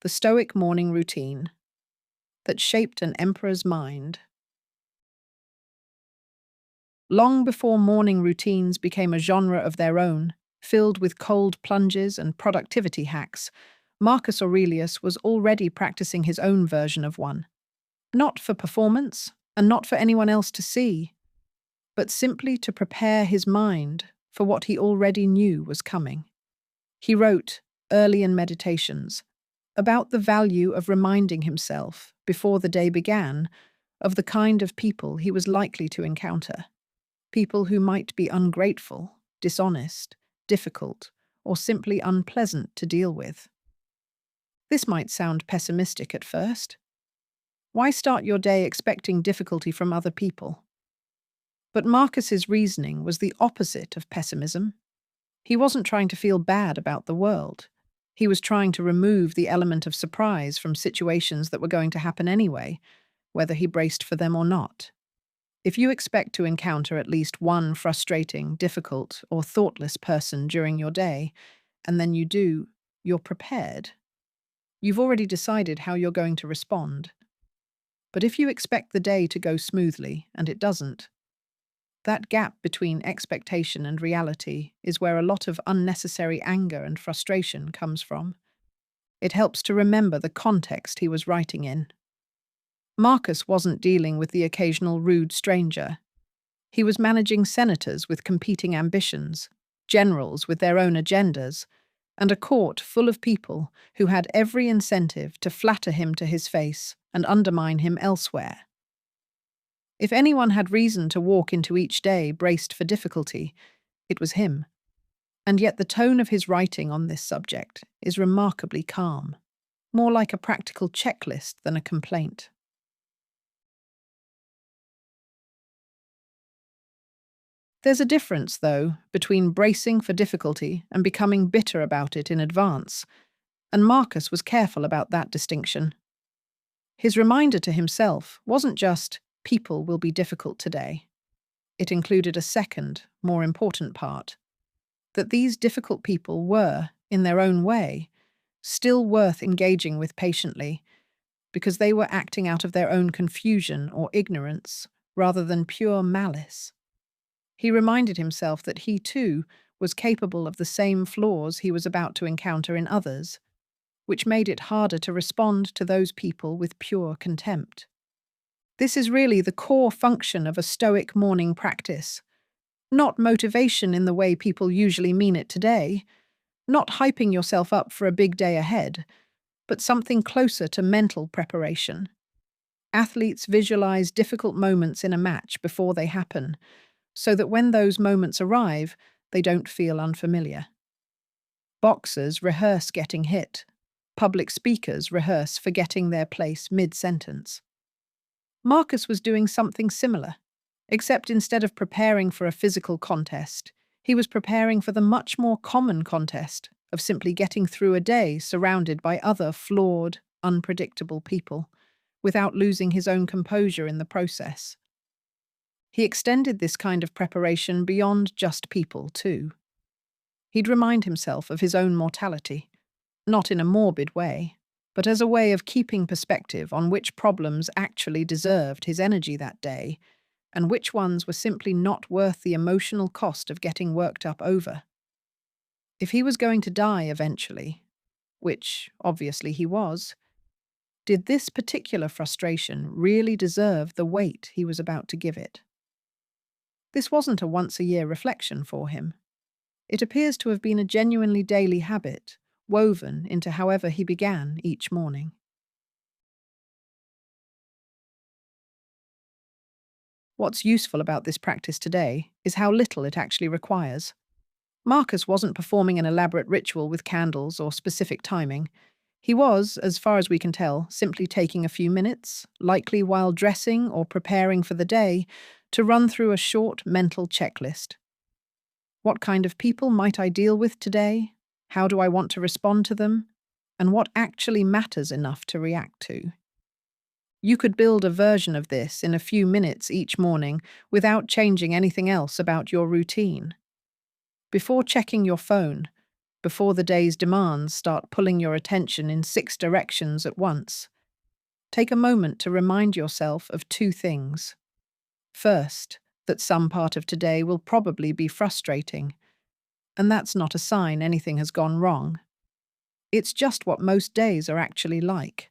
the Stoic morning routine that shaped an emperor's mind. Long before morning routines became a genre of their own, filled with cold plunges and productivity hacks, Marcus Aurelius was already practicing his own version of one. Not for performance, and not for anyone else to see, but simply to prepare his mind for what he already knew was coming. He wrote, early in Meditations, about the value of reminding himself, before the day began, of the kind of people he was likely to encounter. People who might be ungrateful, dishonest, difficult, or simply unpleasant to deal with. This might sound pessimistic at first. Why start your day expecting difficulty from other people? But Marcus's reasoning was the opposite of pessimism. He wasn't trying to feel bad about the world. He was trying to remove the element of surprise from situations that were going to happen anyway, whether he braced for them or not. If you expect to encounter at least one frustrating, difficult, or thoughtless person during your day, and then you do, you're prepared. You've already decided how you're going to respond. But if you expect the day to go smoothly, and it doesn't, that gap between expectation and reality is where a lot of unnecessary anger and frustration comes from. It helps to remember the context he was writing in. Marcus wasn't dealing with the occasional rude stranger. He was managing senators with competing ambitions, generals with their own agendas, and a court full of people who had every incentive to flatter him to his face and undermine him elsewhere. If anyone had reason to walk into each day braced for difficulty, it was him. And yet the tone of his writing on this subject is remarkably calm, more like a practical checklist than a complaint. There's a difference, though, between bracing for difficulty and becoming bitter about it in advance, and Marcus was careful about that distinction. His reminder to himself wasn't just, people will be difficult today. It included a second, more important part, that these difficult people were, in their own way, still worth engaging with patiently, because they were acting out of their own confusion or ignorance, rather than pure malice. He reminded himself that he, too, was capable of the same flaws he was about to encounter in others, which made it harder to respond to those people with pure contempt. This is really the core function of a Stoic morning practice. Not motivation in the way people usually mean it today, not hyping yourself up for a big day ahead, but something closer to mental preparation. Athletes visualize difficult moments in a match before they happen, so that when those moments arrive, they don't feel unfamiliar. Boxers rehearse getting hit. Public speakers rehearse forgetting their place mid-sentence. Marcus was doing something similar, except instead of preparing for a physical contest, he was preparing for the much more common contest of simply getting through a day surrounded by other flawed, unpredictable people, without losing his own composure in the process. He extended this kind of preparation beyond just people, too. He'd remind himself of his own mortality, not in a morbid way, but as a way of keeping perspective on which problems actually deserved his energy that day, and which ones were simply not worth the emotional cost of getting worked up over. If he was going to die eventually, which obviously he was, did this particular frustration really deserve the weight he was about to give it? This wasn't a once-a-year reflection for him. It appears to have been a genuinely daily habit, woven into however he began each morning. What's useful about this practice today is how little it actually requires. Marcus wasn't performing an elaborate ritual with candles or specific timing. He was, as far as we can tell, simply taking a few minutes, likely while dressing or preparing for the day, to run through a short mental checklist. What kind of people might I deal with today? How do I want to respond to them? And what actually matters enough to react to? You could build a version of this in a few minutes each morning without changing anything else about your routine. Before checking your phone, before the day's demands start pulling your attention in 6 directions at once. Take a moment to remind yourself of 2 things. First, that some part of today will probably be frustrating, and that's not a sign anything has gone wrong. It's just what most days are actually like.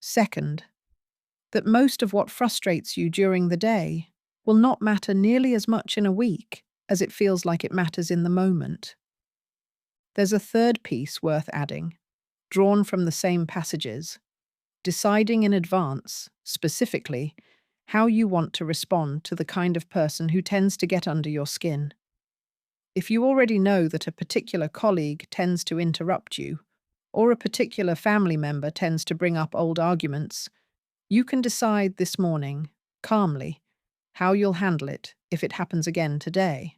Second, that most of what frustrates you during the day will not matter nearly as much in a week as it feels like it matters in the moment. There's a third piece worth adding, drawn from the same passages: deciding in advance, specifically, how you want to respond to the kind of person who tends to get under your skin. If you already know that a particular colleague tends to interrupt you, or a particular family member tends to bring up old arguments, you can decide this morning, calmly, how you'll handle it if it happens again today,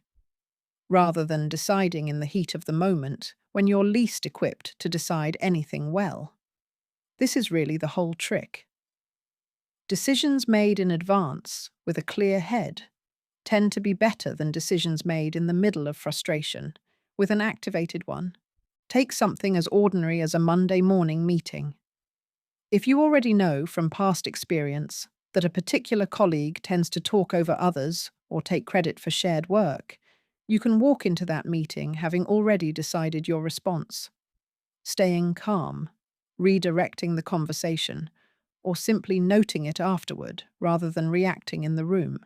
rather than deciding in the heat of the moment when you're least equipped to decide anything well. This is really the whole trick. Decisions made in advance, with a clear head, tend to be better than decisions made in the middle of frustration, with an activated one. Take something as ordinary as a Monday morning meeting. If you already know from past experience that a particular colleague tends to talk over others or take credit for shared work, you can walk into that meeting having already decided your response. Staying calm, redirecting the conversation, or simply noting it afterward rather than reacting in the room.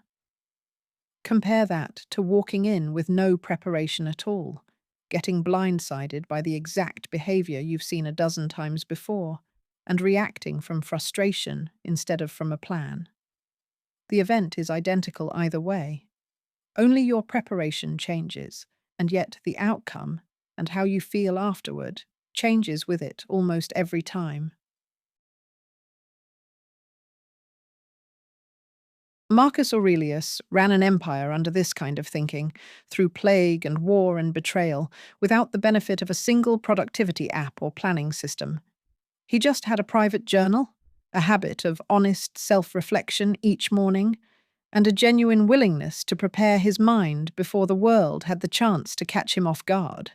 Compare that to walking in with no preparation at all, getting blindsided by the exact behavior you've seen a dozen times before, and reacting from frustration instead of from a plan. The event is identical either way. Only your preparation changes, and yet the outcome, and how you feel afterward, changes with it almost every time. Marcus Aurelius ran an empire under this kind of thinking, through plague and war and betrayal, without the benefit of a single productivity app or planning system. He just had a private journal, a habit of honest self-reflection each morning, and a genuine willingness to prepare his mind before the world had the chance to catch him off guard.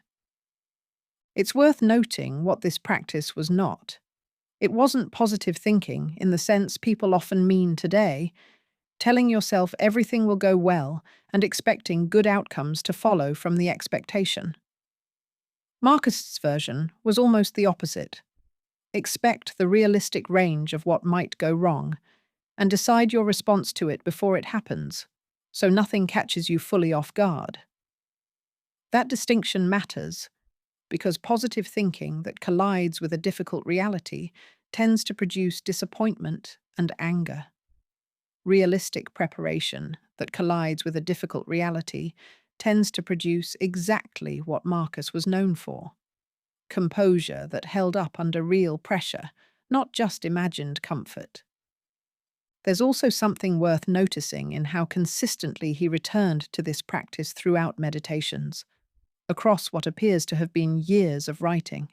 It's worth noting what this practice was not. It wasn't positive thinking in the sense people often mean today, telling yourself everything will go well and expecting good outcomes to follow from the expectation. Marcus's version was almost the opposite. Expect the realistic range of what might go wrong, and decide your response to it before it happens, so nothing catches you fully off guard. That distinction matters, because positive thinking that collides with a difficult reality tends to produce disappointment and anger. Realistic preparation that collides with a difficult reality tends to produce exactly what Marcus was known for: composure that held up under real pressure, not just imagined comfort. There's also something worth noticing in how consistently he returned to this practice throughout meditations, across what appears to have been years of writing.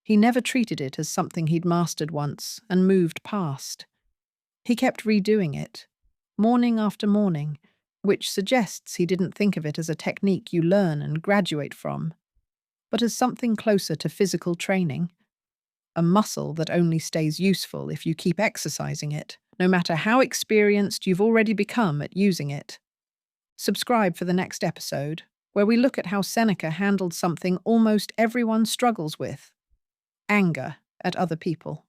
He never treated it as something he'd mastered once and moved past. He kept redoing it, morning after morning, which suggests he didn't think of it as a technique you learn and graduate from, but as something closer to physical training, a muscle that only stays useful if you keep exercising it, no matter how experienced you've already become at using it. Subscribe for the next episode, where we look at how Seneca handled something almost everyone struggles with: anger at other people.